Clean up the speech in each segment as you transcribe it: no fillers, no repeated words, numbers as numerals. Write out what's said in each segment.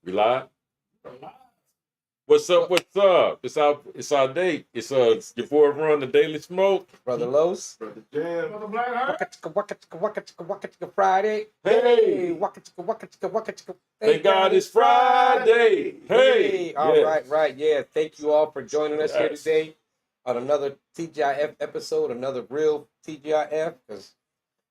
We live? What's up? What's up? It's our date. It's your boy Run, the Daily Smoke. Brother Los. Brother Jam. Brother Black Waka Friday. Hey. Waka chicka. Thank God it's Friday. Hey. All Yes. right. Yeah. Thank you all for joining us here Yes. today on another TGIF episode, another real TGIF. Because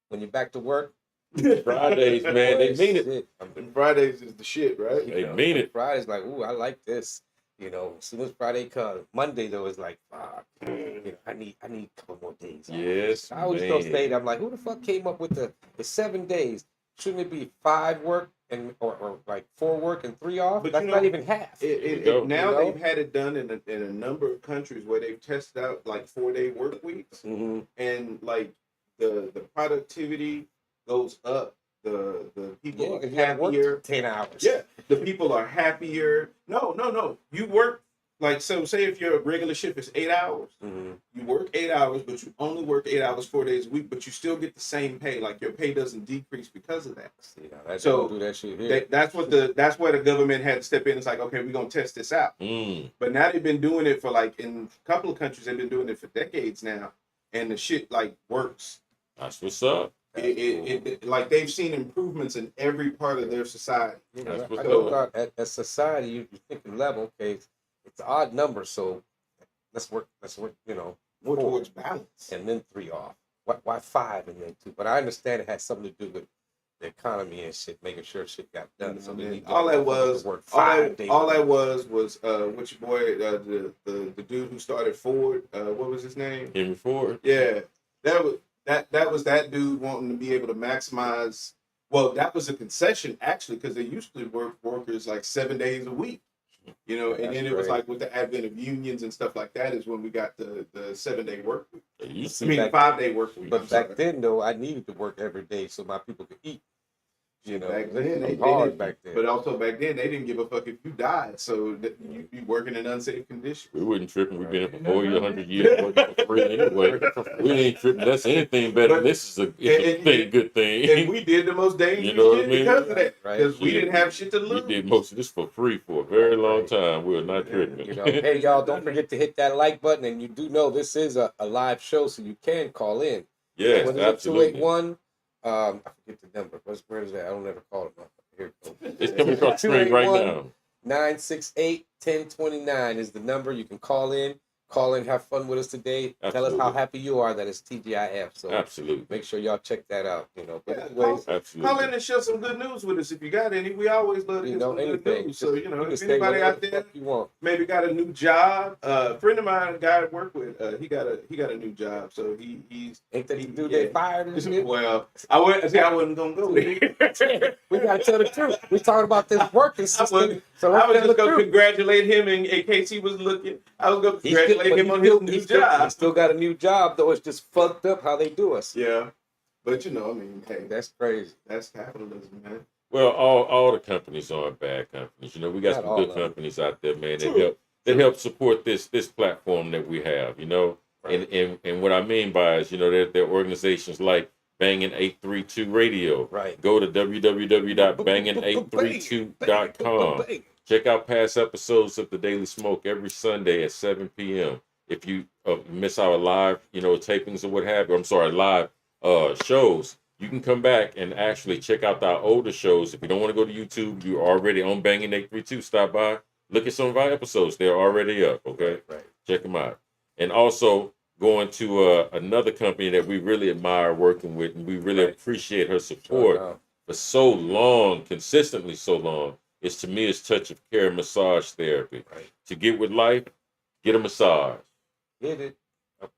when you're back to work, Fridays, man, they mean it. And Fridays is the shit, right? They mean it. Friday's like, ooh, I like this. You know, as soon as Friday comes, Monday though is like, fuck. You know, I need a couple more days. Yes, I always don't say that. I'm like, who the fuck came up with the 7 days? Shouldn't it be 5 work and or like 4 work and 3 off? But That's you know, not even half. Now You know? they've had it done in a number of countries where they've tested out like 4-day work weeks, Mm-hmm. and like the productivity goes up. The people Yeah, are because you gotta happier. work 10 hours. Yeah, the people are happier. No. You work like so. Say if your regular shift is 8 hours, Mm-hmm. you work 8 hours, but you only work 8 hours 4 days a week, but you still get the same pay. Like your pay doesn't decrease because of that. You know, they So, don't do that shit here. That's where the government had to step in. It's like, okay, we're gonna test this out. But now they've been doing it for like in a couple of countries. They've been doing it for decades now, and the shit like works. That's what's up. It like they've seen improvements in every part of their society. You know, That's I what's know up. about at society, you think a level, okay, it's an odd number, so let's work, you know, More 4 towards balance. and then 3 off. Why 5 and then 2? But I understand it has something to do with the economy and shit, making sure shit got done. So they need all that was to work 5 days. all that was what your boy the dude who started Ford, what was his name? Henry Ford. Yeah, that was that dude wanting to be able to maximize. Well, that was a concession actually, because they usually work workers like 7 days a week, you know. And That's then it was great. like with the advent of unions and stuff like that is when we got the 7-day work week. They used I to mean, back- 5-day work week. But I'm back sorry. then, though, I needed to work every day so my people could eat. You know, Back then, it they was hard didn't, back then. but also back then they didn't give a fuck if you died, so that you'd be working in unsafe conditions. We wouldn't tripping. We've been here for 100 years working for free anyway. We ain't tripping. That's anything better. But- This is a good And thing. we did the most dangerous You know what shit I mean? because of that, Right. because we Yeah. didn't have shit to We lose. did most of this for free for a very long time. We're not tripping. You know, hey y'all, don't forget to hit that like button, and you do know this is a live show, so you can call in. Yes, What is it, absolutely. 281? I forget the number. Where is that? I don't ever call it. Here it goes. It's coming across the screen right now. 968-1029 is the number. You can call in, have fun with us today. Tell us Absolutely. how happy you are that it's TGIF. So Absolutely. make sure y'all check that out. You know, but Yeah, anyways, Call in Absolutely. and share some good news with us if you got any. We always love to you get know, some good anything. news. So you know, can if say anybody whatever out the there fuck you want. maybe got a new job, a friend of mine, a guy I work with, he got a new job, so he's Ain't that the dude yeah. they fired and shit? Well, I wasn't gonna go there. We gotta tell the truth. We talking about this working system. wouldn't- So I let's was tell just the gonna truth. congratulate him in case he was looking. I was gonna He still- congratulate but him he on still- his new he still- job. He still got a new job, though. It's just fucked up how they do us. Yeah, but you know, I mean, hey, That's crazy. that's capitalism, man. Well, all the companies aren't bad companies. You know, we got Not some all good of them. companies out there, man, True. that help support this platform that we have, you know. Right. And what I mean by is, you know, they're organizations like Bangin' 832 Radio. Right. Go to www.bangin832.com. Check out past episodes of The Daily Smoke every Sunday at 7 p.m. If you miss our live, you know, tapings or what have you, live shows, you can come back and actually check out our older shows. If you don't want to go to YouTube, you're already on Bangin' 832. Stop by, look at some of our episodes. They're already up, okay? Right. Check them out. And also going to another company that we really admire working with, and we really Right. appreciate her support Sure, for so long, consistently so long. It's to me, it's Touch of Care massage therapy. Right. To get with life, get a massage. Get it.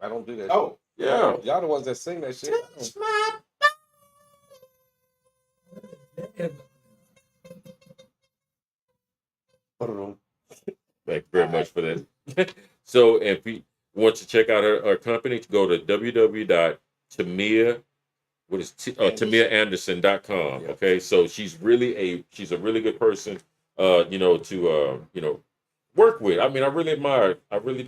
I don't do that. Oh, Yeah. shit. Y'all the ones that sing that shit. Thank you very much for that. So if you want to check out our company, go to TamiaAnderson.com. Yeah. Okay, so she's a really good person, to work with. I mean, I really do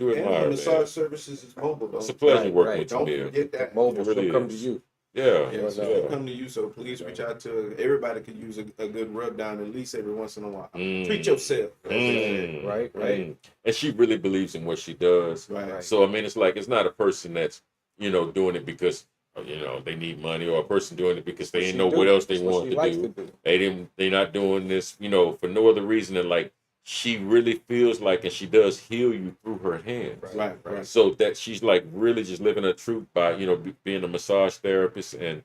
and admire the her. massage Man. services is mobile. It's a pleasure Right, working right. with Don't Tamia. forget that. Mobile It really will come to is. you. Yeah. Yeah, so they come to you. So please reach out to everybody. Could use a good rub down at least every once in a while. Treat yourself. Right. And she really believes in what she does. Right. So I mean, it's like it's not a person that's doing it because they need money, or a person doing it because they didn't know what else they want to do. They're not doing this for no other reason than like she really feels like, and she does heal you through her hands. Right. So that she's like really just living her truth by being a massage therapist, and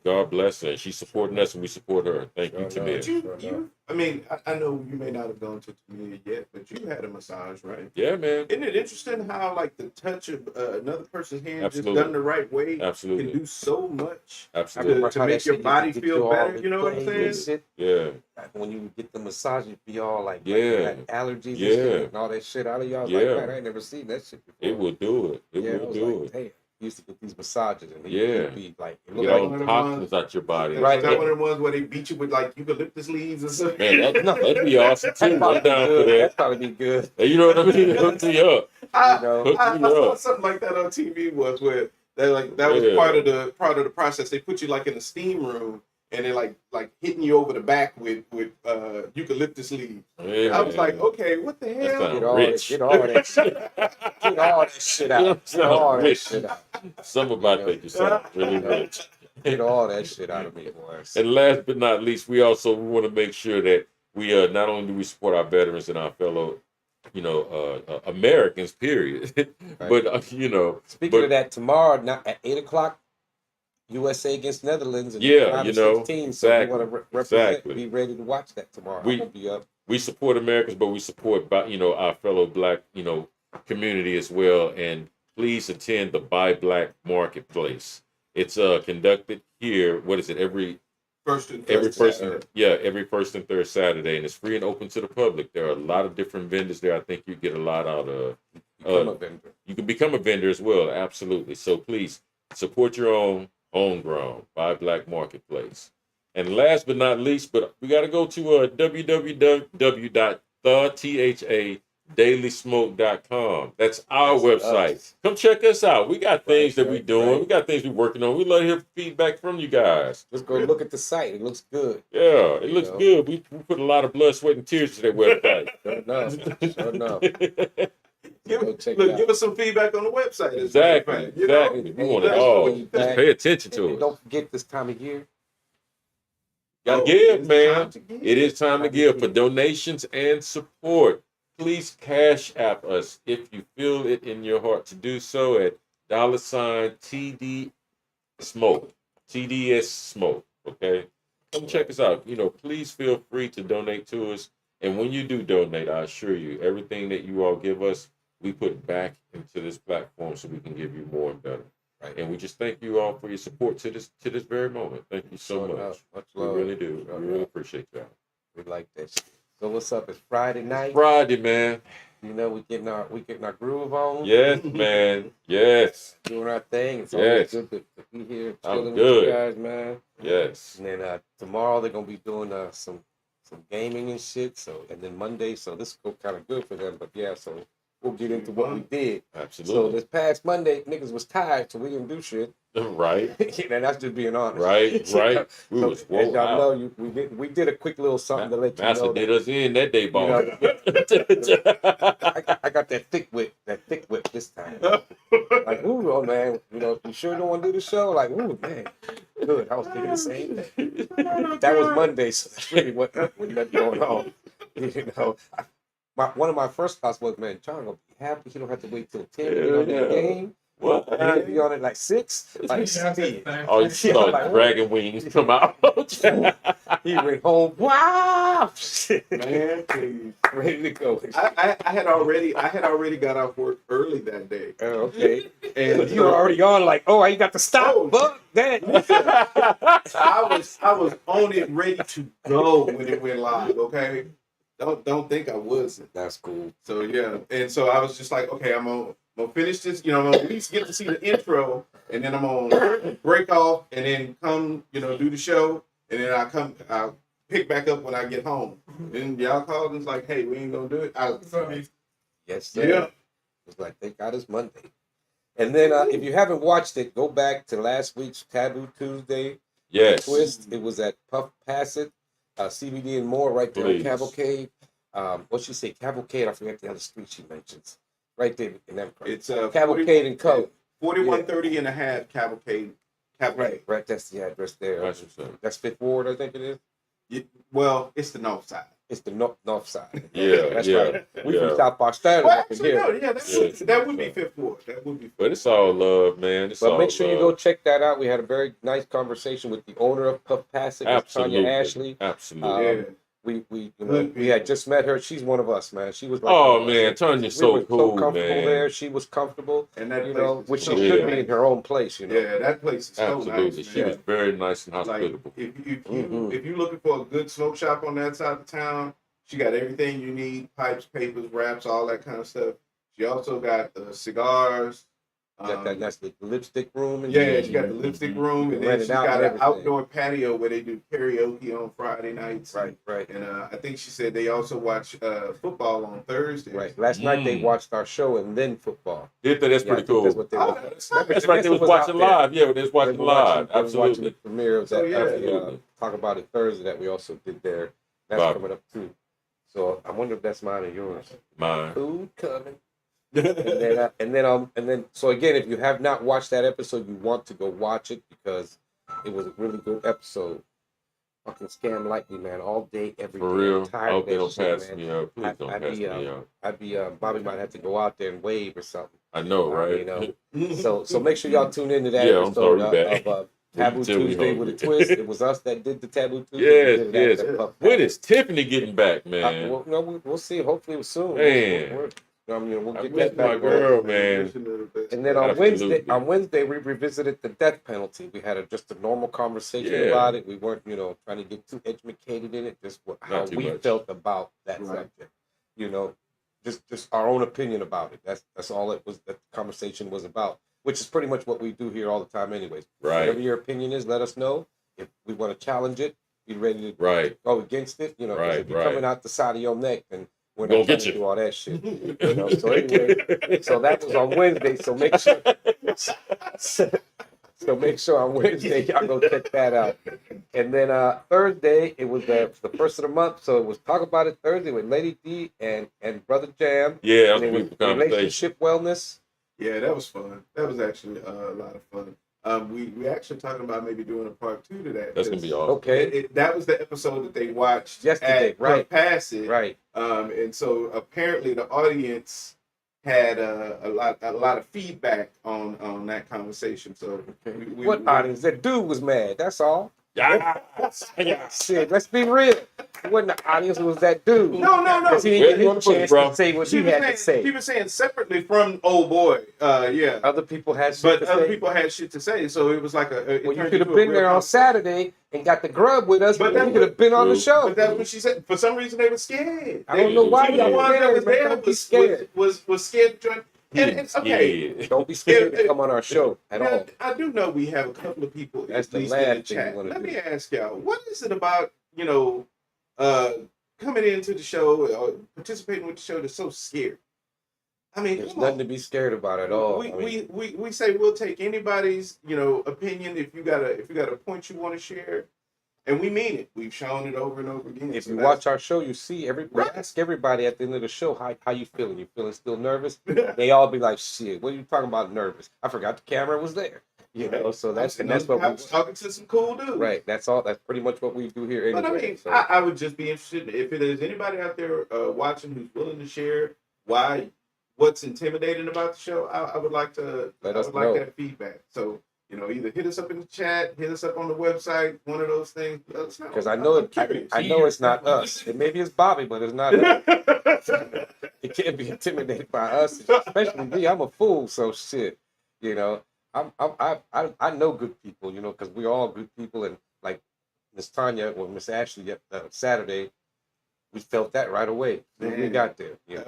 God bless her. She's supporting us and we support her. Thank you, Tamir. I mean, I know you may not have gone to Tamir yet, but you had a massage, right? Yeah, man. Isn't it interesting how like the touch of another person's hand Absolutely. just done the right way Absolutely. can do so much Absolutely. to make your body feel better? You know what I'm saying? Yeah. When you get the massage, you be all like, Yeah. allergies and Yeah. shit and all that shit out of y'all. Yeah. Like, man, I ain't never seen that shit before. It will do it. It will do it. Damn. Used to get these massages and Yeah. be like, it Get looked all like the toxins out your body. Right. Is that one of the ones where they beat you with like eucalyptus leaves or something? Man, that'd be awesome too. I'm down for that. That'd probably be good. Hey, you know what I mean? Hook me up. I Hook me saw up. something like that on TV once where that was part of the process. They put you like in a steam room and they're like hitting you over the back with eucalyptus leaves. Yeah. I was like, okay, what the hell? Get all that shit out. Get all that shit out. Some about that you sound really rich. Get all that shit out of me, boys. And last but not least, we want to make sure that we not only do we support our veterans and our fellow, Americans, period. But Speaking of that, tomorrow at 8:00, USA against Netherlands. And exactly. So we want to represent. Be ready to watch that tomorrow. I'm gonna be up. We support Americans, but we support our fellow Black community as well. And please attend the Buy Black Marketplace. It's conducted here. What is it? Every first and third Saturday, and it's free and open to the public. There are a lot of different vendors there. I think you get a lot out of. Become a vendor. You can become a vendor as well. Absolutely. So please support your own homegrown Buy Black Marketplace. And last but not least, but we got to go to www.theTHADailySmoke.com. That's our website. Us. Come check us out. We got things that we're doing. Right. We got things we're working on. We love to hear feedback from you guys. Just go look at the site. It looks good. Yeah, it looks good. We put a lot of blood, sweat, and tears to that website. Sure enough. Give us some feedback on the website. Exactly. We want it all. Just pay attention to it. Don't forget this time of year. Gotta give, man. It is time to give for donations and support. Please cash app us if you feel it in your heart to do so at $TD Smoke. TDS Smoke. Okay? Come check us out. Please feel free to donate to us. And when you do donate, I assure you, everything that you all give us, we put back into this platform so we can give you more and better. Right. And we just thank you all for your support to this very moment. Thank you so much. We really do. We really appreciate that. We like that shit. So what's up? It's Friday night. Friday, man. We getting our groove on. Yes, man. Yes. Doing our thing. It's always good to be here chilling with you guys, man. Yes. And then tomorrow they're gonna be doing some gaming and shit. So and then Monday, so this go kind of good for them. But yeah, so we'll get into what we did. Absolutely. So this past Monday, niggas was tired, so we didn't do shit. Right. And that's just being honest. Right. We was as y'all know, we did a quick little something to let you know. Master did us in that day, ball. I got that thick whip this time. Like, ooh, oh man, you sure don't want to do the show? Like, ooh, man, good. I was thinking the same thing. That was Monday, so that's really what nothing going on. One of my first thoughts was, man, John gonna be happy. He don't have to wait till 10 to get on that game. What? He'll be on it like 6. Like, Steve. Oh, you saw like, dragon wings come out. He went home. Wow, man, please. Ready to go. I had already got off work early that day. Oh, okay. And you were already on like, oh, I got to stop. Fuck that. I was on it, ready to go when it went live. Okay. Don't think I wasn't. That's cool. So yeah, and so I was just like, okay, I'm gonna finish this. I'm gonna at least get to see the intro, and then I'm gonna break off, and then come, do the show, and then I'll pick back up when I get home. Then y'all called and it's like, hey, we ain't gonna do it. Yes, sir. Yeah. It's like, thank God it's Monday. And then if you haven't watched it, go back to last week's Taboo Tuesday. Yes. Twist. It was at Puff Passett, CBD and more right there Please. on Cavalcade. What she say? Cavalcade. I forget the other street she mentions. Right there in that. It's Cavalcade and Co. 4130 and a half Cavalcade. Right. That's the address there. That's what's up. That's Fifth Ward, I think it is. Well, it's the north side. It's the north side. Yeah, That's yeah, right. We yeah. from South Boston. Well, up in actually, here. no, yeah, that would be Fifth Ward. That would be. But it's all love, man. It's But all make sure you love. go check that out. We had a very nice conversation with the owner of Puff Passett, Absolutely. Tanya Ashley. Absolutely. Yeah. We had just met her. She's one of us, man. She was like, Oh man, Tanya's we so were cool, comfortable man. there. She was comfortable, And that you place know, is which so she should nice. be in her own place, you know. Yeah, that place is so Absolutely. nice. She Man. was very nice and Like hospitable. if you're looking for a good smoke shop on that side of town, she got everything you need: pipes, papers, wraps, all that kind of stuff. She also got cigars. That's the lipstick room. And Yeah, she got the lipstick room, and then Rent it she's out got and an everything. outdoor patio where they do karaoke on Friday nights. Right. And I think she said they also watch football on Thursdays. Right. Last night they watched our show and then football. That's Yeah, I pretty think cool. That's what they Oh, were. that's Remember, That's right. They was Vanessa watching out there. live. Yeah, they was watching They were live. they were watching Absolutely. the premiere of So, that. yeah, absolutely. Talk about it Thursday that we also did there. That's Bob. coming up too. So I wonder if that's mine or yours. Mine. Food coming. and then so again, if you have not watched that episode, you want to go watch it because it was a really good episode. Fucking scam lightly, man, all day, every For day. real. I'm I tired hope of they that don't shit, pass man. me out. Please don't pass me out. I'd be Bobby might have to go out there and wave or something. I know, right? You know. So make sure y'all tune into that Yeah, I'm episode sorry, back. of Taboo Tell me Tuesday hungry. with a twist. It was us that did the Taboo Tuesday. Yes, We did it yes. at the Puff When Passett. is Tiffany getting back, man? Well, no, we'll see. Hopefully soon. Man. We'll I get miss that back my going. girl, man. And then on Absolutely. Wednesday we revisited the death penalty. We had just a normal conversation Yeah. about it. We weren't, trying to get too educated in it. Just how too we much. felt about that Right. subject. Just our own opinion about it. That's all it was. That the conversation was about, which is pretty much what we do here all the time, anyways. Right. Whatever your opinion is, let us know. If we want to challenge it, be ready to Right. go against it. 'Cause Right, if you're right. coming out the side of your neck, then we're Gonna not going get to you. do all that shit. So anyway, so that was on Wednesday. So make sure. So make sure on Wednesday y'all go check that out. And then Thursday it was the first of the month, so it was Talk About It Thursday with Lady D and Brother Jam. Yeah, And that it was a was beautiful conversation. relationship wellness. Yeah, that was fun. That was actually a lot of fun. We actually talking about maybe doing a part 2 to that. That's gonna be awesome. Okay, That was the episode that they watched Yesterday, at right. Pass It. right. And so apparently the audience had a lot of feedback on that conversation. So What audience? That dude was mad. That's all. Yes. Shit, let's be real. It wasn't the audience. It was that dude. No. 'Cause he Where didn't you get wanna his put it, chance bro? to say what She he was had to saying, say. he was saying separately from old boy. Yeah. Other people had shit But to other say. people had shit to say, so it was like it Well, you turned could have into a been real there on conversation. Saturday and got the grub with us, But but that you could have been on the True. show. But that's what she said. For some reason, they were scared. I don't know why The y'all ones that was scared, man. there Don't be scared. was scared to join. And it's okay. Yeah. Don't be scared to come on our show at Now, all. I do know we have a couple of people That's at the least last in the thing chat. we wanna Let do. me ask y'all, what is it about, coming into the show or participating with the show that's so scary? I mean, There's come nothing on. to be scared about at all. We say we'll take anybody's, opinion if you got a point you want to share. And we mean it. We've shown it over and over again. if So you that's- watch our show, you see Right. ask everybody at the end of the show how you feeling. You feeling still nervous? They all be like, "Shit, what are you talking about? Nervous? I forgot the camera was there." So that's what I was talking to some cool dudes. right. That's all. That's pretty much what we do here But anyway. I mean, so. I would just be interested if there's anybody out there watching who's willing to share what's intimidating about the show. I would like to. Let I us would like know. that feedback. So either hit us up in the chat, hit us up on the website, one of those things. Let us know. Because I know I'm curious. I know it's not us. Maybe it's Bobby, but it's not us. It can't be intimidated by us, especially me. I'm a fool, so shit. I know good people, because we're all good people, and like Miss Tanya or Miss Ashley Saturday, we felt that right away when we Man. got there. Yeah.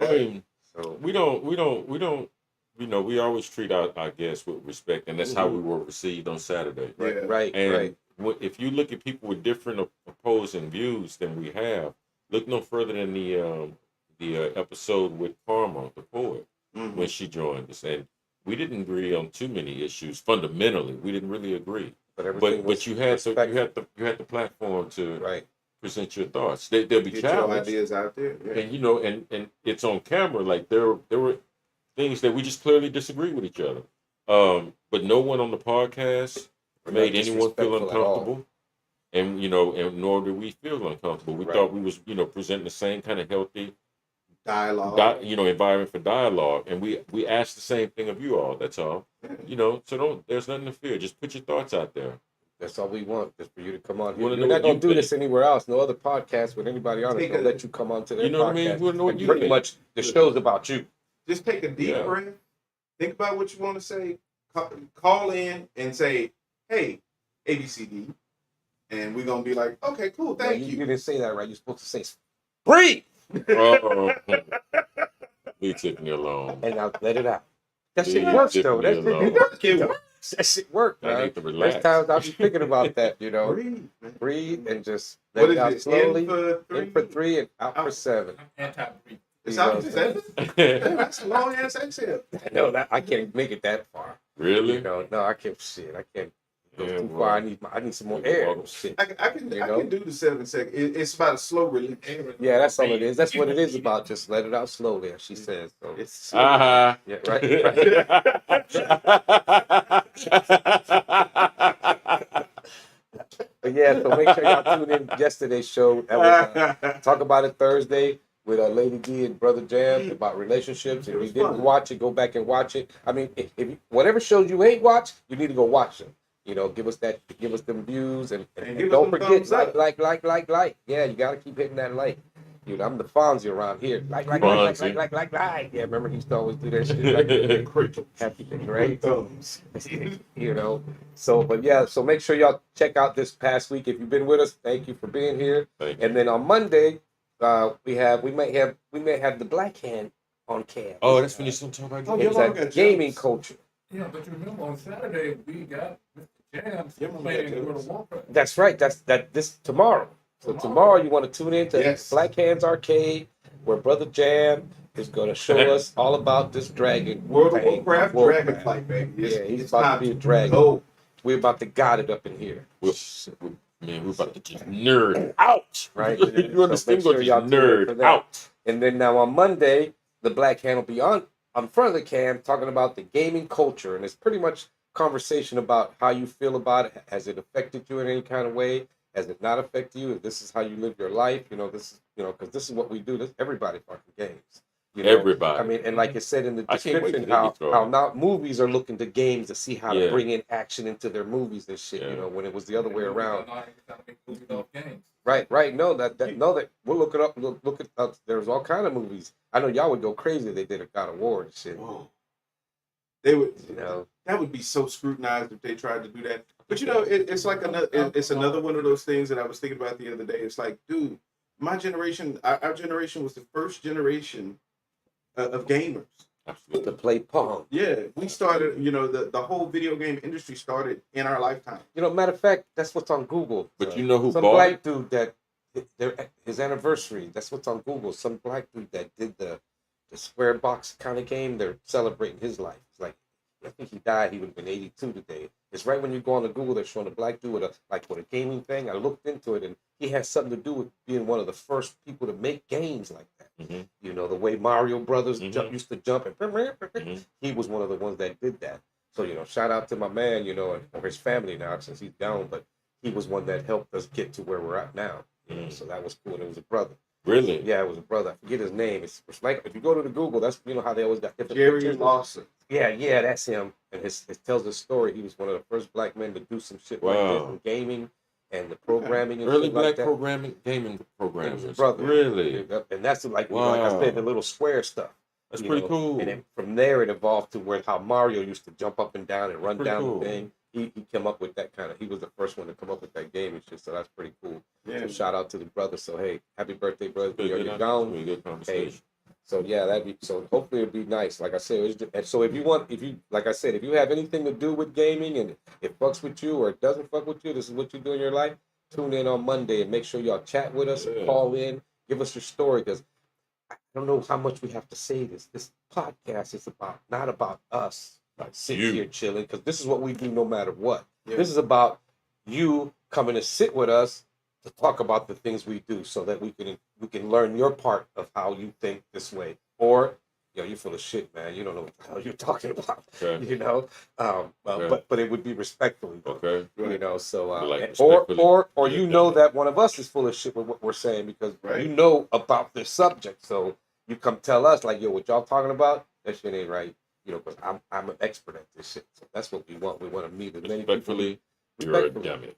I mean, So we don't. We always treat our guests with respect, and that's how we were received on Saturday. Yeah. right. And if you look at people with different opposing views than we have, look no further than the episode with Karma, the poet, Mhm. when she joined us, and we didn't agree on too many issues. Fundamentally, we didn't really agree. But you had the platform to right. present your thoughts. They'll be Get your challenged, ideas out there. Yeah. and and it's on camera. Like there were things that we just clearly disagree with each other. But no one on the podcast We're made not anyone feel disrespectful at all. uncomfortable, and and nor do we feel uncomfortable. We Right. thought we was presenting the same kind of healthy Dialogue. environment for dialogue, and we asked the same thing of you all. That's all. So there's nothing to fear. Just put your thoughts out there. That's all we want, just for you to come on here. Wanna We're know not what going you to do think. this anywhere else. No other podcast with anybody on it. Take They'll a- let you come on to their You know what I mean? podcast. We wanna know what And you pretty think. much the show's about you. Just take a deep Yeah. breath. Think about what you want to say. Call in and say, "Hey, ABCD," and we're gonna be like, "Okay, cool, No, thank you you." didn't say that right. You're supposed to say breathe, Oh, leave Tiffany alone. and I'll let it out. That shit Leave works though. Tiffany That alone. shit works. That shit works, I man. need to relax. There's times I'll be thinking about that, Breathe, man. Breathe and just What let it is out it? slowly. In for 3. 3 and out for Out. 7. Anti-breathe. It's You out know, for 7. That's a long ass exhale. I know that I can't make it that far. Really? No, I can't. Shit, I can't go Yeah, too well, far. I need some more yeah, air. well, Shit. I can You I know? can do the 7 second. It's about a slow release. Yeah, that's all it is. That's what it is about. Just let it out slowly, as she says. So It's slow. Uh-huh. yeah, right. But yeah, so make sure y'all tune in yesterday's show. That was Talk About It Thursday with Lady D and Brother Jam about relationships. If you was didn't fun. watch it, go back and watch it. I mean, if you, whatever shows you ain't watched, you need to go watch them. Give us them views and And give us don't them forget thumbs up. like. Yeah, you gotta keep hitting that like. I'm the Fonzie around here. Like. Yeah, remember he used to always do that shit. Like, happy thing, right? Thumbs. So, but yeah, so make sure y'all check out this past week. If you've been with us, thank you for being here. Thank you. And then on Monday, we may have the Black Hand on cam. Oh, that's when you're still talking about Oh, It's yeah, that got gaming jokes. culture. Yeah, but you remember on Saturday we got Mr. Jam Yeah, we playing got World jokes. of Warcraft. That's right. This tomorrow. So tomorrow you want to tune in to Yes. Black Hands Arcade, where Brother Jam is going to show us all about this dragon. World of thing. Warcraft, Dragonflight, baby. Yeah, he's it's about time to be a dragon. go. We're about to got it up in here. we're about to just nerd out. Right. You understand? So make sure We're y'all just tune in for nerd that. out. And then now on Monday, the Black Hand will be on front of the cam talking about the gaming culture. And it's pretty much conversation about how you feel about it. Has it affected you in any kind of way? Has it not affected you? If this is how you live your life, this is, because this is what we do. This everybody fucking games. Everybody. I mean, and like it said in the I can't wait description, till they get started. how now movies are looking to games to see how Yeah. to bring in action into their movies and shit. Yeah. When it was the other way around. Movies off games. Right. No, we'll look it up. Look it up. There's all kind of movies. I know y'all would go crazy if they did a God of War and shit. Whoa. They would. You That would be so scrutinized if they tried to do that. But it's like another one of those things that I was thinking about the other day. It's like, dude, my generation, our generation was the first generation of gamers. Absolutely. to play Pong. Yeah, we started. The whole video game industry started in our lifetime. Matter of fact, that's what's on Google. But you know who Some bought black it? dude that his anniversary. That's what's on Google. Some black dude that did the square box kind of game. They're celebrating his life. It's like, I think he died. He would have been 82 today. It's right when you go on to Google. They're showing a black dude with a gaming thing. I looked into it, and he has something to do with being one of the first people to make games like that. Mhm. The way Mario Brothers Mhm. used to jump, and Mhm. he was one of the ones that did that. So shout out to my man, or his family now since he's gone, but he was one that helped us get to where we're at now. So that was cool. And it was a brother. Really? Yeah, it was a brother. I forget his name. It's like if you go to the Google, that's how they always got different Jerry pictures. Lawson. Yeah, that's him. And it tells the story. He was one of the first black men to do some shit like this Wow. in gaming and the programming and Early shit black like that. gaming It was programmers. a brother. Really? And that's like I Wow. said, the little square stuff. That's you pretty know, cool. And then from there, it evolved to how Mario used to jump up and down and run Pretty down cool. the thing. He came up with that he was the first one to come up with that game and shit. So that's pretty cool. Yeah. So shout out to the brother. So hey, happy birthday, brother! Good, You're good, gone. really good conversation. So yeah, hopefully it'll be nice. Like I said, and so if you have anything to do with gaming and it fucks with you or it doesn't fuck with you, this is what you do in your life. Tune in on Monday and make sure y'all chat with us, Yeah. call in, give us your story because I don't know how much we have to say this. This podcast is not about us. sit You. here chilling, because this is what we do no matter what. Yeah. This is about you coming to sit with us to talk about the things we do, so that we can learn your part of how you think this way, or you're full of shit, man. You don't know what the hell you're talking about. Okay. You know, Okay. but it would be respectfully. Though. Okay. You know, so Like or respectfully, you yeah, know done. that one of us is full of shit with what we're saying, because Right. you know about this subject, so you come tell us like, yo, what y'all talking about? That shit ain't right. You know, because I'm an expert at this shit. So that's what we want. We want to meet as many people. Respectfully, you're a dummy.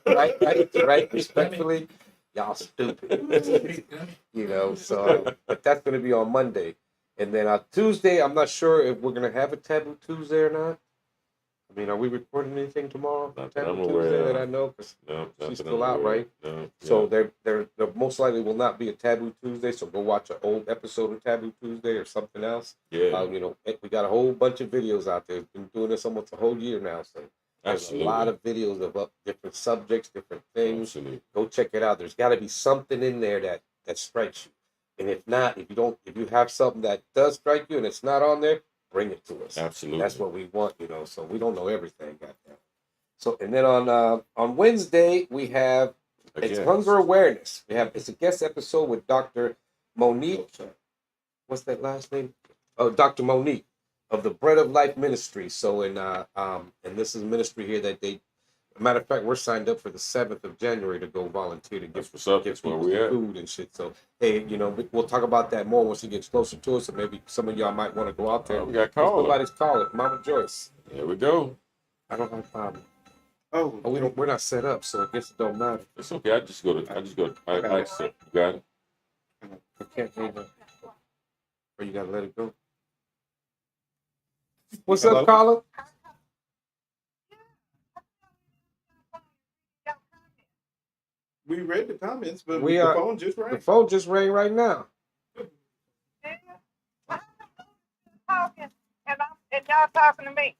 Right. Respectfully, y'all stupid. You know, so but that's gonna be on Monday, and then on Tuesday, I'm not sure if we're gonna have a Taboo Tuesday or not. I mean, are we recording anything tomorrow? Not that Taboo I'm aware Tuesday of. that I know, because No, she's nothing still I'm out, aware of. right? No. so there most likely will not be a Taboo Tuesday. So go watch an old episode of Taboo Tuesday or something else. Yeah. You know, we got a whole bunch of videos out there. Been doing this almost a whole year now, so there's Absolutely. a lot of videos of different subjects, different things. Absolutely. Go check it out. There's got to be something in there that strikes you, and if not, if you have something that does strike you and it's not on there, bring it to us. Absolutely. That's what we want, you know. So we don't know everything, goddamn. So and then on Wednesday we have it's Again. hunger awareness. It's a guest episode with Dr. Monique. What's that last name? Oh, Dr. Monique of the Bread of Life Ministry. So and this is a ministry here that they. Matter of fact, we're signed up for the 7th of January to go volunteer to That's give what's up. give That's where people we some at. food and shit. So hey, you know, we'll talk about that more once it gets closer to us, and maybe some of y'all might want to go out there. Oh, we got caller. Somebody's calling, Mama Joyce. There we go. I don't have problem. Oh, We're not set up, so I guess it don't matter. It's okay. I just go. I accept. You got it. I can't hear that. Or you gotta let it go. What's Hello? up, caller? we read the comments, but We the are- phone just The rang. phone just rang right now. Talking and y'all talking to me.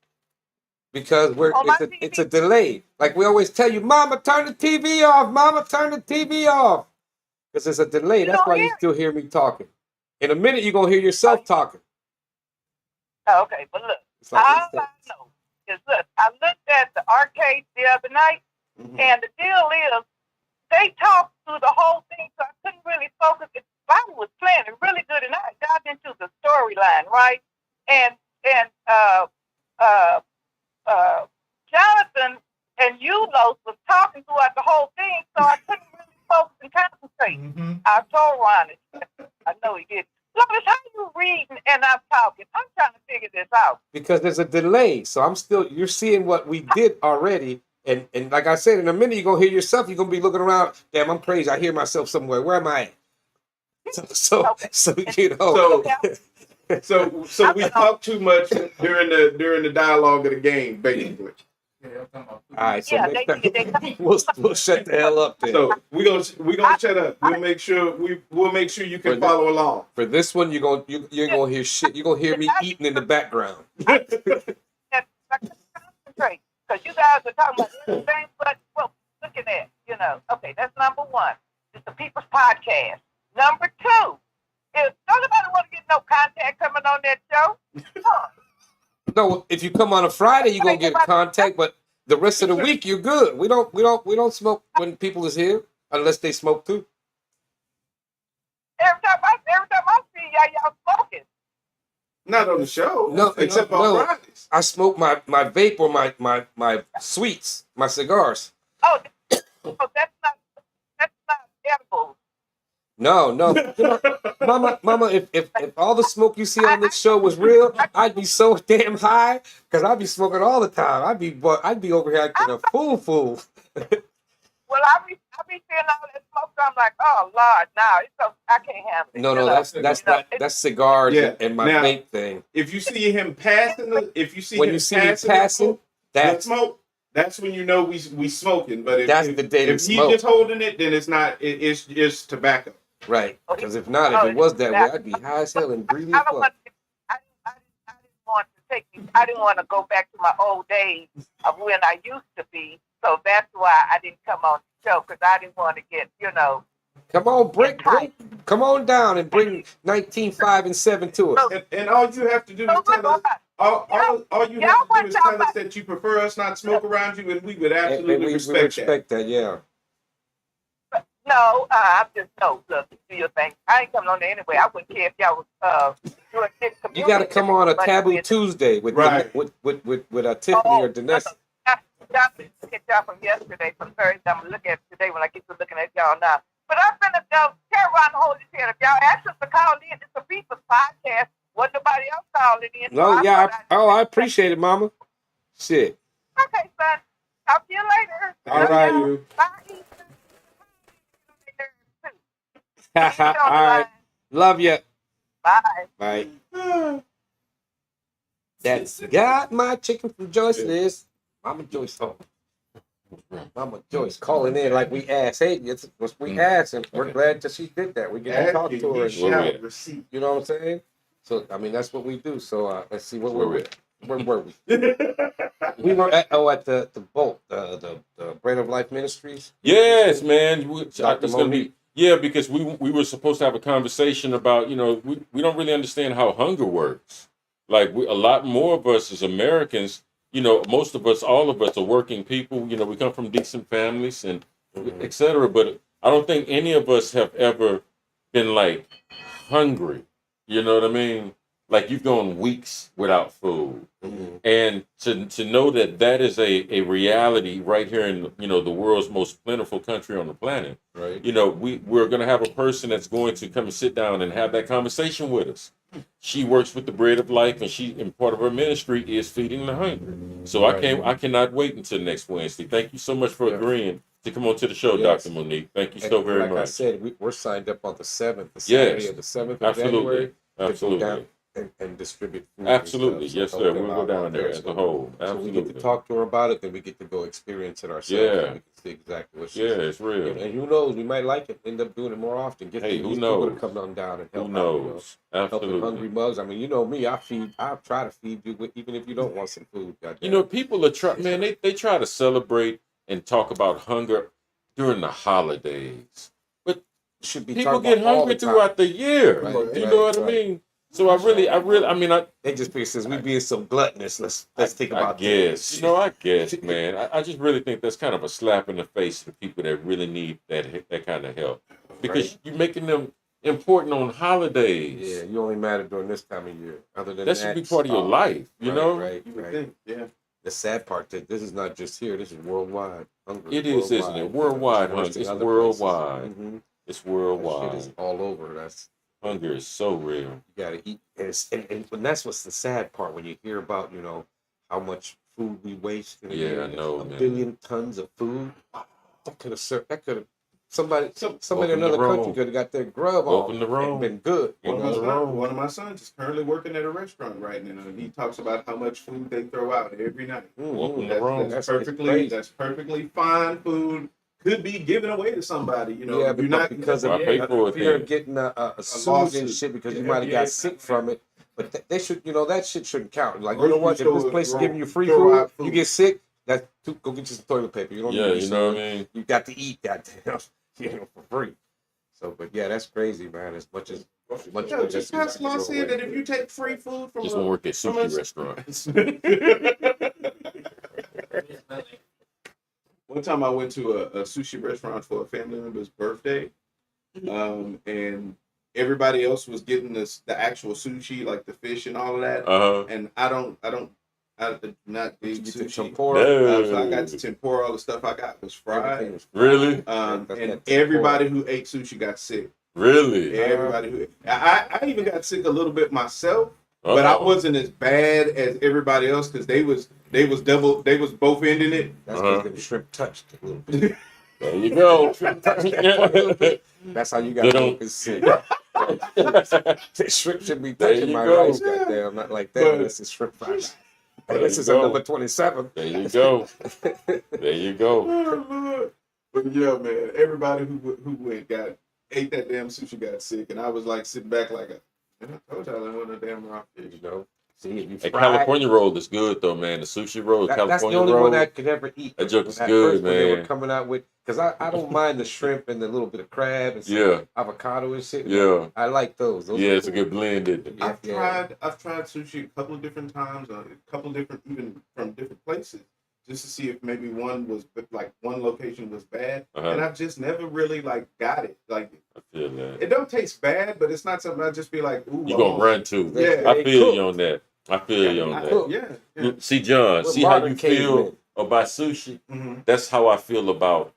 Because On my it's a delay. Like we always tell you, Mama, turn the TV off. Mama, turn the TV off. Because there's a delay. You That's don't why you hear it. still hear me talking. In a minute, you're gonna hear yourself talking. Oh, okay, but look, It's like, all I know is look, I looked at the arcade the other night, Mhm. and the deal is they talked through the whole thing, so I couldn't really focus. The Bible was playing it really good, and I got into the storyline, right? And Jonathan and Eulos was talking throughout the whole thing, so I couldn't really focus and concentrate. Mhm. I told Ron it. I know he did. Lotus, how you reading and I'm talking? I'm trying to figure this out. because there's a delay. So you're seeing what we did already. And like I said, in a minute, you're gonna hear yourself. You're gonna be looking around. Damn, I'm crazy. I hear myself somewhere. Where am I at? So you know. So we talked too much during the dialogue of the game, basically. Yeah, I'm talking about food. All right, so Yeah, next they time did. we'll shut the hell up then. So we gonna shut up. We'll make sure you can follow along. For this one, you ain't gonna hear shit. You're gonna hear me eating in the background. Concentrate. Because you guys are talking about everything but what we're looking at. You know. Okay, that's number one. It's the People's Podcast. Number two, if nobody want to get no contact coming on that show, come on. No, if you come on a Friday, you're gonna get a contact, but the rest of the week you're good. We don't smoke when people is here unless they smoke too. Every time I see y'all smoking. Not on the show. No, except on no. Fridays. I smoke my vape or my sweets, my cigars. Oh, that's not edible. No. Mama, if all the smoke you see on this show was real, I'd be so damn high because I'd be smoking all the time. I'd be over here acting a fool. Well, I be seeing all that smoke, so I'm like, oh Lord, I can't handle it. No, you know? that's cigars Yeah. and my Now, vape thing. If you see him passing, When you see me passing, the that's smoke. That's when you know we smoking. But That's the day to if he's smoke. just holding it, then it's not. It's tobacco. right. Because if it was that way, I'd be high as hell and greedy as I don't fuck. want I didn't want to go back to my old days of when I used to be. So that's why I didn't come on the show because I didn't want to get, Come on, come on down and bring 19, 5, and 7 to us. And all you have to do is tell us. all you y'all have to do want is y'all tell us about- that you prefer us not smoke around you, and we would And absolutely we respect that. respect that. Yeah. No, I'm just no. Look, do your thing. I ain't coming on there anyway. I wouldn't care if y'all was doing this community. You got to come on a Taboo Tuesday with Right. with Tiffany or Danessa. Y'all get y'all from yesterday, from Thursday. I'm gonna look at it today when I get to looking at y'all now. But I'm gonna go tear around the whole head. If y'all ask us to call in, it's a people's podcast. Wasn't nobody else calling in. So No, yeah. I I appreciate it, Mama. Shit. Okay, son. Talk to you later. All Thank right. you. Bye. All right. Love you. Bye. Bye. That's got my chicken from Joyce Liz. Mama Joyce. Oh. Mama Joyce calling in like we asked. Hey, it's what we asked, and we're glad that she did that. We get to talk to her. Shall receive. You know what I'm saying? So I mean, that's what we do. So let's see where we at. Where were we? We were at the Bolt, the Bread of Life Ministries. Yes, man. Dr. Monique. Yeah, because we were supposed to have a conversation about, we don't really understand how hunger works. Like a lot more of us as Americans, most of us, all of us are working people. We come from decent families and et cetera. But I don't think any of us have ever been like hungry. You know what I mean? Like you've gone weeks without food. And to know that is a reality right here in the world's most plentiful country on the planet. Right. We're going to have a person that's going to come and sit down and have that conversation with us. She works with the Bread of Life, and part of her ministry is feeding the hungry. So I cannot wait until next Wednesday. Thank you so much for agreeing to come on to the show, Yes. Dr. Monique. Thank you so very like much. I said, we're signed up on the 7th, the Saturday of the 7th of January. Absolutely. To go down and distribute food. Absolutely. And stuff. Yes, So sir. help We'll them go out down out there as a whole. So Absolutely. we get to talk to her about it, then we get to go experience it ourselves. Yeah. And we can see exactly what she's Yeah, it's real. And who knows, we might like it, end up doing it more often. Get Hey, these who people to knows? come on down and help Who knows? out. Helping Absolutely. hungry mugs. I mean, you know me, I'll try to feed you even if you don't want some food. Goddamn. People are man, they try to celebrate and talk about hunger during the holidays. But should be people get hungry throughout the year. Right, you know what I mean? So I they just because we being so gluttonous. Let's think about this. I guess, man. I just really think that's kind of a slap in the face to people that really need that kind of help. Because you're making them important on holidays. Yeah, you only matter during this time of year. Other than that should be part of your life, you know? Right. Yeah. The sad part that this is not just here. This is worldwide. Hunger It is, isn't it? Worldwide hunger. It's worldwide. Mm-hmm. It's worldwide. That shit is all over. Hunger is so real. You gotta eat, and that's what's the sad part when you hear about how much food we waste in a year. I know, a man. billion tons of food. That could have somebody in Open another the room. country could have got their grub Open on the room. and been good. One of my sons is currently working at a restaurant right now, and he talks about how much food they throw out every night. Open the room. That's perfectly fine food. Could be given away to somebody, Yeah, you're not because of fear of getting a suit and shit because you might have got sick from it. But they should, that shit shouldn't count. Like, you know what? If this place is giving you free food, you get sick, go get you some toilet paper. You don't need you know what I mean? You got to eat that for free. So, but yeah, that's crazy, man. As much as just have Law said that if you take free food from just don't work at sushi restaurants. One time I went to a sushi restaurant for a family member's birthday, and everybody else was getting the actual sushi, like the fish and all of that. And I did not dig sushi. Tempura. So I got the tempura. All the stuff I got was fried. Really? And everybody who ate sushi got sick. Really? Everybody who I even got sick a little bit myself. But I wasn't as bad as everybody else because they was both ending it. That's because the shrimp touched a little bit. There you go. That's how you got to look sick. The shrimp should be touching my rice, goddamn. Not like that. This is shrimp fries. This is a number 27. There you go. There you go. But yeah, man, everybody who ate that damn sushi got sick, and I was like sitting back like, I told y'all I want a damn raw fish. See, if you A fry, California roll is good though, man. The sushi roll, that's the California only roll. one I could ever eat. That joke is At good, first, when they were man. coming out with, because I don't mind the shrimp and the little bit of crab and some Yeah, avocado and shit. yeah, I like those. Those yeah. are It's a cool. good blend, isn't it? Yeah. I've tried sushi a couple of different times, a couple of different, even from different places, just to see if maybe one was like one location was bad, and I've just never really like got it. Like, I feel that. it don't taste bad, but it's not something I just be like, ooh, You gonna run to? Yeah. I feel you on that. I feel you on that. Yeah. See, John, We're see how you modern feel cavemen. about sushi? Mm-hmm. That's how I feel about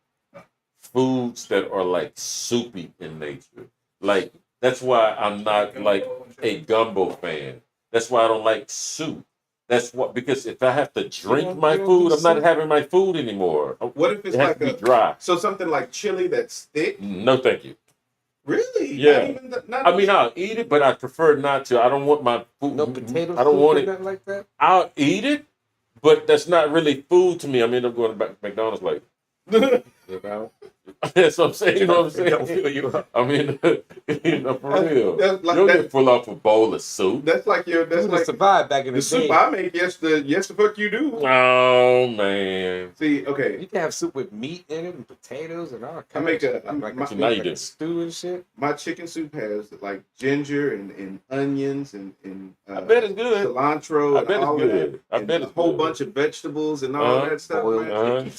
foods that are like soupy in nature. Like, that's why I'm not like a gumbo fan. That's why I don't like soup. That's what, because if I have to drink my you don't food, do I'm not soup? having my food anymore. What if it's It has like to be dry. so something like chili that's thick? No, thank you. Really? Yeah. Not even not I mean, I'll eat it, but I prefer not to. I don't want my food. No potato I don't soup want or it. nothing like that. I'll eat it, but that's not really food to me. I mean, I'm going back to McDonald's like, You know? that's what I'm saying. You know what I'm It don't saying? fill you up. I mean, for real. That's like You'll that- get full off a bowl of soup. That's like your. That's That's like survive back in the the soup day. I make. Yes, the fuck you do. Oh man. See, okay, You can have soup with meat in it and potatoes and all I kinds make of a- stuff. Like, my- a, Now you like do. a stew and shit. my chicken soup has like ginger and onions and I bet it's good. cilantro I and bet it's all good. that. I and bet a it's whole good. bunch of vegetables and all that stuff. boiled Man.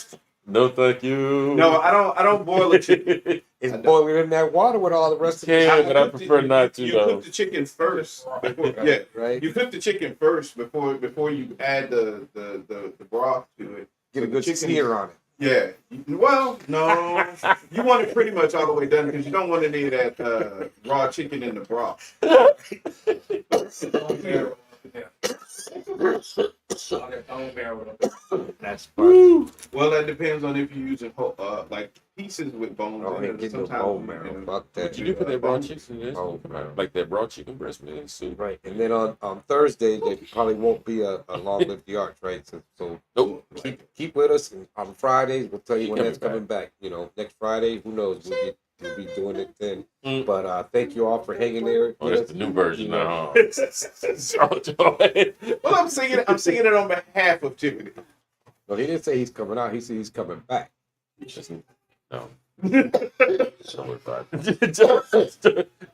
No, thank you. No, I don't boil the chicken. It's I don't. boiling in that water with all the rest of Yeah, the but I prefer not to, You though. cook the chicken first. Before, yeah, right? you cook the chicken first before you add the broth to it. Get a the good chicken sear on it. Yeah. Well, no, you want it pretty much all the way done because you don't want any of that raw chicken in the broth. That's fun. Well, that depends on if you're using whole, like pieces with bones. Oh, in ain't it. getting no Sometimes, bone marrow. Fuck that. But you do put that raw chicken in this, Oh, man. like that raw chicken breast meat in soup. Right. And then on Thursday, there probably won't be a long live the arch, right? So Nope. keep with us. And on Fridays, we'll tell you when Coming that's coming back. You know, next Friday, who knows? We'll be doing it then. But thank you all for hanging there. Oh, that's the new version now. Well, I'm singing it on behalf of Tiffany. No, he didn't say he's coming out. He said he's coming back. No. Don't worry about it.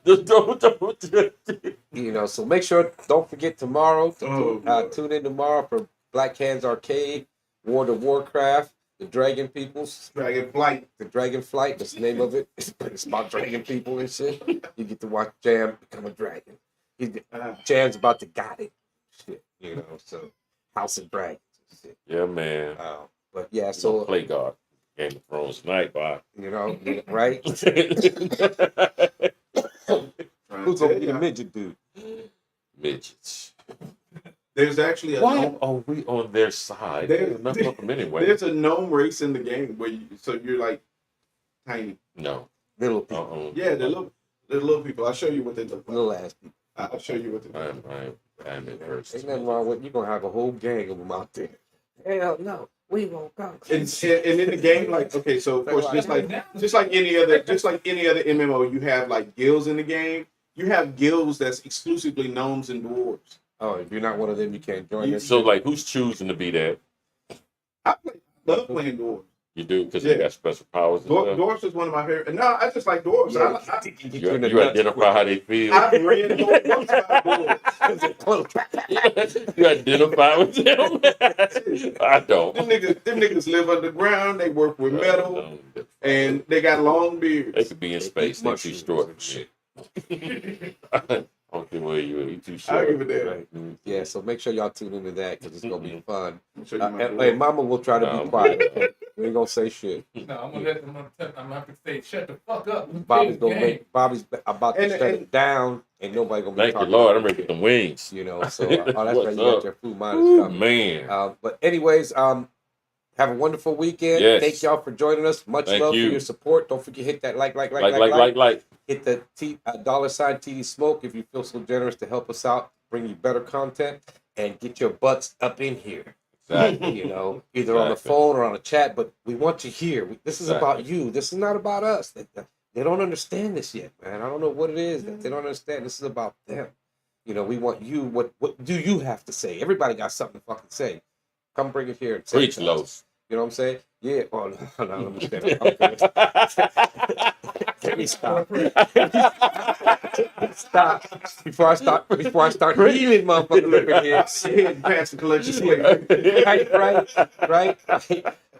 Don't. You know, so make sure, don't forget tomorrow to Oh. tune in tomorrow for Black Hands Arcade, War to Warcraft, the Dragon Peoples, Dragon Flight. the Dragon Flight. That's the name of it. It's about dragon people and shit. You get to watch Jam become a dragon. Jam's about to got it. Shit, you know, so House of Dragons and shit. Yeah, man. But yeah, So so play God. Game of Thrones tonight, boy. you know, right? Trying Who's to gonna tell be the ya. midget dude? Midgets. There's actually a Why gnome, are we on their side? There- There's enough of them anyway. there's a gnome race in the game where you're like tiny. No. Little people, Yeah, they're little people. I'll show you what they look like. little ass people. I'll show you what they look like. I'm immersed. Ain't nothing wrong with you. Gonna have a whole gang of them out there. Hell no, we won't go. And in the game, like okay, so of course, just like any other MMO, you have like guilds in the game. You have guilds that's exclusively gnomes and dwarves. Oh, if you're not one of them, you can't join this. So, like, who's choosing to be that? I love playing dwarves. You do because Yeah. they got special powers and stuff. Dwarves is one of my favorite. No, I just like dwarves. You identify how they feel. I've read books about dwarves. You identify with them. I don't. Them niggas live underground. They work with metal, and they got long They beards. could be in space. They're too short. Shit. I don't care where you are. You too I'll short. give it that. Right. Yeah, so make sure y'all tune into that because it's gonna be fun. I'll show you my And, dwarf. hey, Mama will try to No, be quiet. Okay? We ain't gonna say shit. No, I'm gonna have to say, shut the fuck up. Bobby's Big gonna game. make. Bobby's about to And- shut and- it down. Ain't nobody gonna be Thank you, talking Lord. about I'm ready to get them wings. You know, so oh, that's right. What's You got up? your food. Mine is Ooh, coming. man. But anyways, have a wonderful weekend. Yes. Thank y'all for joining us. Much Thank love you. for your support. Don't forget hit that like. Like. Hit the $ TD Smoke if you feel so generous to help us out, bring you better content, and get your butts up in here. Exactly. You know, either on the Exactly. phone or on a chat, but we want you here. This is Exactly. about you. This is not about us. They don't understand this yet, man. I don't know what it is that they don't understand. This is about them. You know, we want you. What do you have to say? Everybody got something to fucking say. Come bring it here. And say it Preach, to us. Los. You know what I'm saying? Yeah. Oh no, let me stop. I'm good. Let me stop. Stop before I start healing motherfuckers up in here. Shit, pass the collection plate. Right.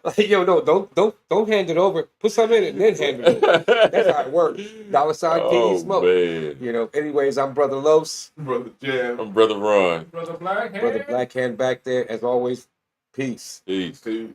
Like, yo, no, don't hand it over. Put some in it and then hand it over. That's how it works. $sign Oh, Smoke. man. You know. Anyways, I'm Brother Los, Brother Jam. I'm Brother Ron. Brother Blackhand. Brother Blackhand back there. As always, peace. Peace. Peace.